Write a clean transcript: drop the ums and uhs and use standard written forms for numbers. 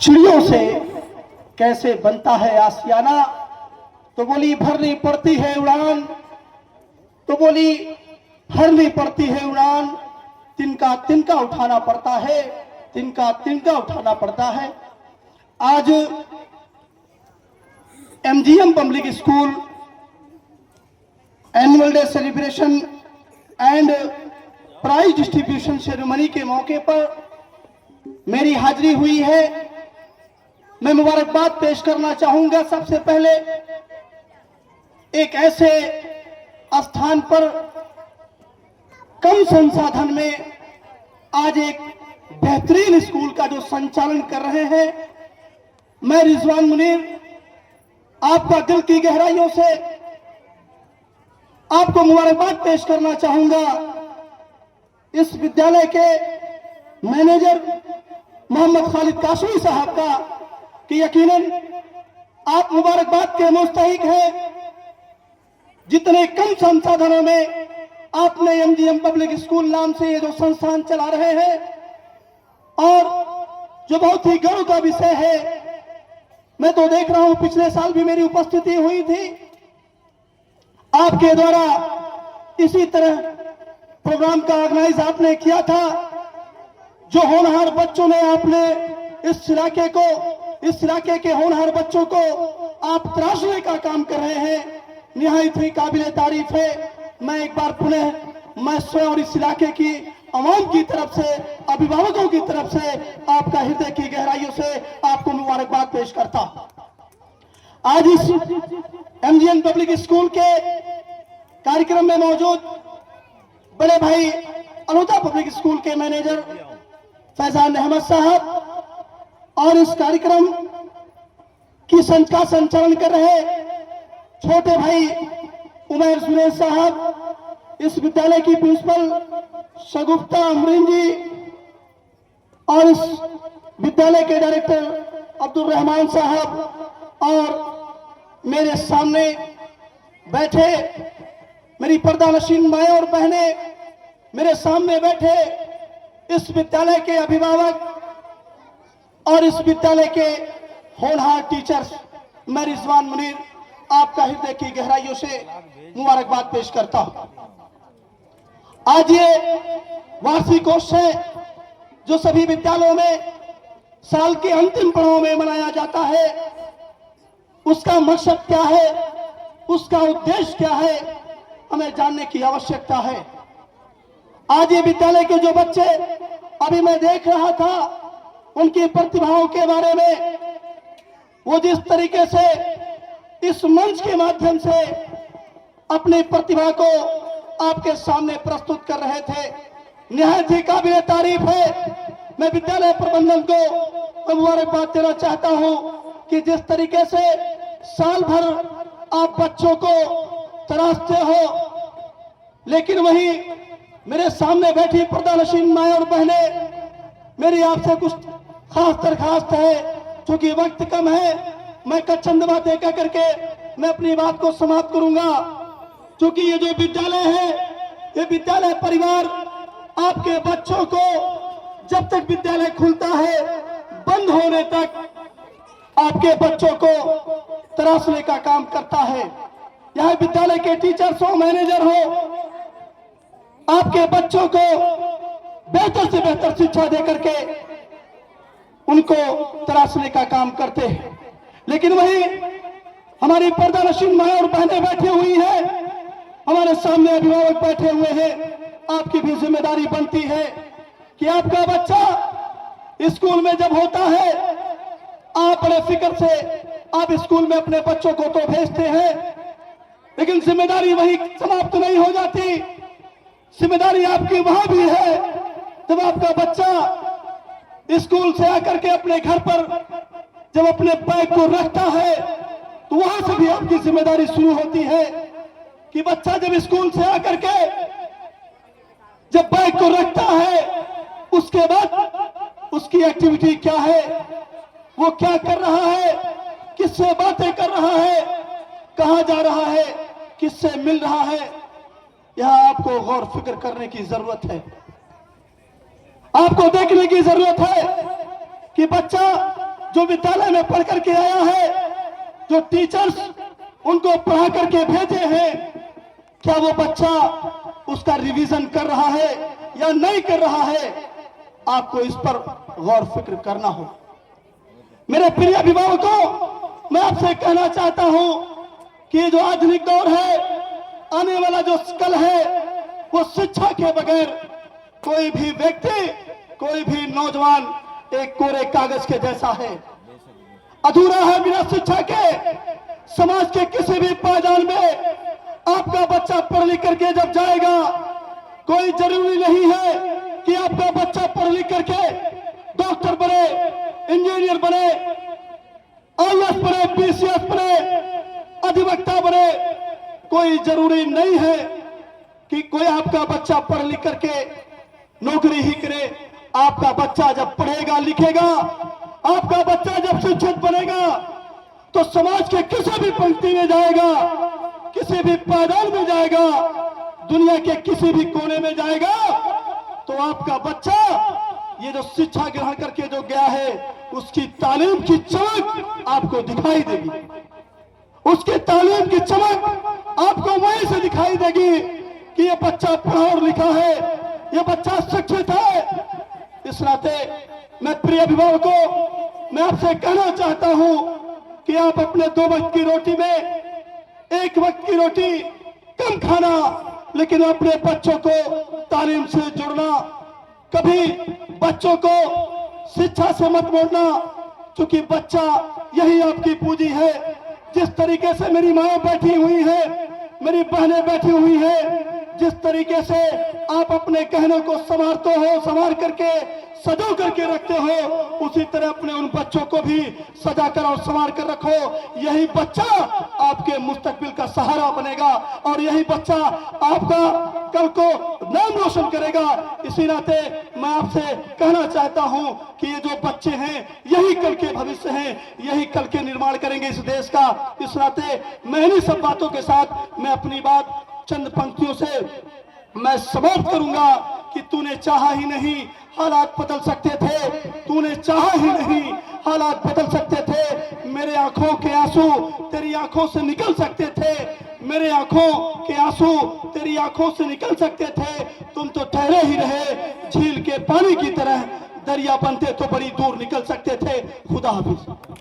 चिड़ियों से कैसे बनता है आशियाना। तो बोली भरनी पड़ती है उड़ान, तो बोली भरनी पड़ती है उड़ान, तिनका तिनका उठाना पड़ता है, तिनका तिनका उठाना पड़ता है। आज MGM public school annual day celebration and prize distribution ceremony के मौके पर मेरी हाजिरी हुई है। मैं मुबारकबाद पेश करना चाहूंगा सबसे पहले एक ऐसे स्थान पर कम संसाधन में आज एक बेहतरीन स्कूल का जो संचालन कर रहे हैं, मैं रिजवान मुनीर आपका दिल की गहराइयों से आपको मुबारकबाद पेश करना चाहूंगा। इस विद्यालय के मैनेजर मोहम्मद खालिद काशमी साहब का कि यकीनन आप मुबारकबाद के मुस्तहिक हैं। जितने कम संसाधनों में आपने एमजीएम पब्लिक स्कूल नाम से ये जो संस्थान चला रहे हैं और जो बहुत ही गर्व का विषय है। मैं तो देख रहा हूं पिछले साल भी मेरी उपस्थिति हुई थी, आपके द्वारा इसी तरह प्रोग्राम का ऑर्गेनाइज आपने किया था। जो होनहार बच्चों ने आपने इस इलाके के होनहार बच्चों को आप तराशने का काम कर रहे हैं, निहायत ही काबिले तारीफ है। मैं एक बार पुनः मैं स्वयं और इस इलाके की आवाम की तरफ से, अभिभावकों की तरफ से आपका हृदय की गहराइयों से आपको मुबारकबाद पेश करता। आज इस एमजीएम पब्लिक स्कूल के कार्यक्रम में मौजूद बड़े भाई अलोता पब्लिक स्कूल के मैनेजर फैजान अहमद साहब और इस कार्यक्रम की का संचालन कर रहे छोटे भाई उमैर सुरेश साहब, इस विद्यालय की प्रिंसिपल शगुफ्ता अमरीन जी और इस विद्यालय के डायरेक्टर अब्दुल रहमान साहब और मेरे सामने बैठे मेरी पर्दानशीन माएं और बहनें, मेरे सामने बैठे इस विद्यालय के अभिभावक और इस विद्यालय के होनहार टीचर्स, मैं रिजवान मुनीर आपका हृदय की गहराइयों से मुबारकबाद पेश करता हूं। आज ये वार्षिकोत्सव जो सभी विद्यालयों में साल के अंतिम पड़ाव में मनाया जाता है, उसका मकसद क्या है, उसका उद्देश्य क्या है, हमें जानने की आवश्यकता है। आज ये विद्यालय के जो बच्चे अभी मैं देख रहा था, उनकी प्रतिभाओं के बारे में, वो जिस तरीके से इस मंच के माध्यम से अपनी प्रतिभा को आपके सामने प्रस्तुत कर रहे थे, निहायत ही काबिल तारीफ है। मैं विद्यालय प्रबंधन को मुबारकबाद देना चाहता हूं कि जिस तरीके से साल भर आप बच्चों को तराशते हो, लेकिन वहीं मेरे सामने बैठी पर्दानशीन माएं और बहनें, मेरी आपसे कुछ खास दरखास्त है। क्योंकि वक्त कम है, मैं कुछ चंद बातें कह करके मैं अपनी बात को समाप्त करूंगा। क्योंकि ये जो विद्यालय है, ये विद्यालय परिवार आपके बच्चों को जब तक विद्यालय खुलता है बंद होने तक आपके बच्चों को तराशने का काम करता है। यह विद्यालय के टीचर्स हो, मैनेजर हो, आपके बच्चों को बेहतर से बेहतर शिक्षा देकर के उनको तराशने का काम करते हैं। लेकिन वही हमारी पर्दानशीन माएं और बहनें बैठी हुई हैं, हमारे सामने अभिभावक बैठे हुए हैं। आपकी भी जिम्मेदारी बनती है कि आपका बच्चा स्कूल में जब होता है, आप बड़े फिक्र से आप स्कूल में अपने बच्चों को तो भेजते हैं, लेकिन जिम्मेदारी वही समाप्त नहीं हो जाती। जिम्मेदारी आपकी वहां भी है जब आपका बच्चा स्कूल से आकर के अपने घर पर जब अपने बैग को रखता है, तो वहां से भी आपकी जिम्मेदारी शुरू होती है कि बच्चा जब स्कूल से आकर के जब बैग को रखता है, उसके बाद उसकी एक्टिविटी क्या है, वो क्या कर रहा है, किससे बातें कर रहा है, कहां जा रहा है, किससे मिल रहा है, यहां आपको गौर फिक्र करने की जरूरत है। आपको देखने की जरूरत है कि बच्चा जो विद्यालय में पढ़ करके आया है, जो टीचर्स उनको पढ़ा करके भेजे हैं, क्या वो बच्चा उसका रिवीजन कर रहा है या नहीं कर रहा है? आपको इस पर गौर फिक्र करना हो। मेरे प्रिय अभिभावकों, मैं आपसे कहना चाहता हूं कि जो आधुनिक दौर है, आने वाला जो कल है, वो शिक्षा के बगैर कोई भी व्यक्ति, कोई भी नौजवान एक कोरे कागज के जैसा है, अधूरा है। बिना शिक्षा के समाज के किसी भी पायदान में आपका बच्चा पढ़ लिख करके जब जाएगा, कोई जरूरी नहीं है कि आपका बच्चा पढ़ लिख करके डॉक्टर बने, इंजीनियर बने, आईएएस बने, पीसीएस बने, अधिवक्ता बने। कोई जरूरी नहीं है कि कोई आपका बच्चा पढ़ लिख करके नौकरी ही करे। आपका बच्चा जब पढ़ेगा लिखेगा, आपका बच्चा जब शिक्षित बनेगा, तो समाज के किसी भी पंक्ति में जाएगा, किसी भी पायदान में जाएगा, दुनिया के किसी भी कोने में जाएगा, तो आपका बच्चा ये जो शिक्षा ग्रहण करके जो गया है, उसकी तालीम की चमक आपको दिखाई देगी। उसकी तालीम की चमक आपको वहीं से दिखाई देगी कि ये बच्चा पढ़ा और लिखा है, ये बच्चा शिक्षित है। इस नाते मैं प्रिय अभिभावकों, मैं आपसे कहना चाहता हूं कि आप अपने 2 वक्त की रोटी में 1 वक्त की रोटी कम खाना, लेकिन अपने बच्चों को तालीम से जुड़ना, कभी बच्चों को शिक्षा से मत मोड़ना, क्योंकि बच्चा यही आपकी पूंजी है। जिस तरीके से मेरी माँ बैठी हुई है, मेरी बहनें बैठी हुई है, जिस तरीके से आप अपने गहनों को संवारते हो, संवार करके सजो करके रखते हो, उसी तरह अपने उन बच्चों को भी सजा कर और संवार कर रखो। यही बच्चा आपके मुस्तकबिल का सहारा बनेगा और यही बच्चा आपका कल को नाम रोशन करेगा। इसी नाते मैं आपसे कहना चाहता हूं कि ये जो बच्चे हैं, यही कल के भविष्य हैं, यही कल के निर्माण करेंगे इस देश का। इस नाते मैं इन्हीं सब बातों के साथ मैं अपनी बात चंद पंक्तियों से मैं समाप्त करूंगा कि तूने चाहा ही नहीं हालात बदल सकते थे, तूने चाहा ही नहीं हालात बदल सकते थे। मेरे आंखों के आंसू तेरी आंखों से निकल सकते थे, मेरे आंखों के आंसू तेरी आंखों से निकल सकते थे। तुम तो ठहरे ही रहे झील के पानी की तरह, दरिया बनते तो बड़ी दूर निकल सकते थे। खुदा हाफिज।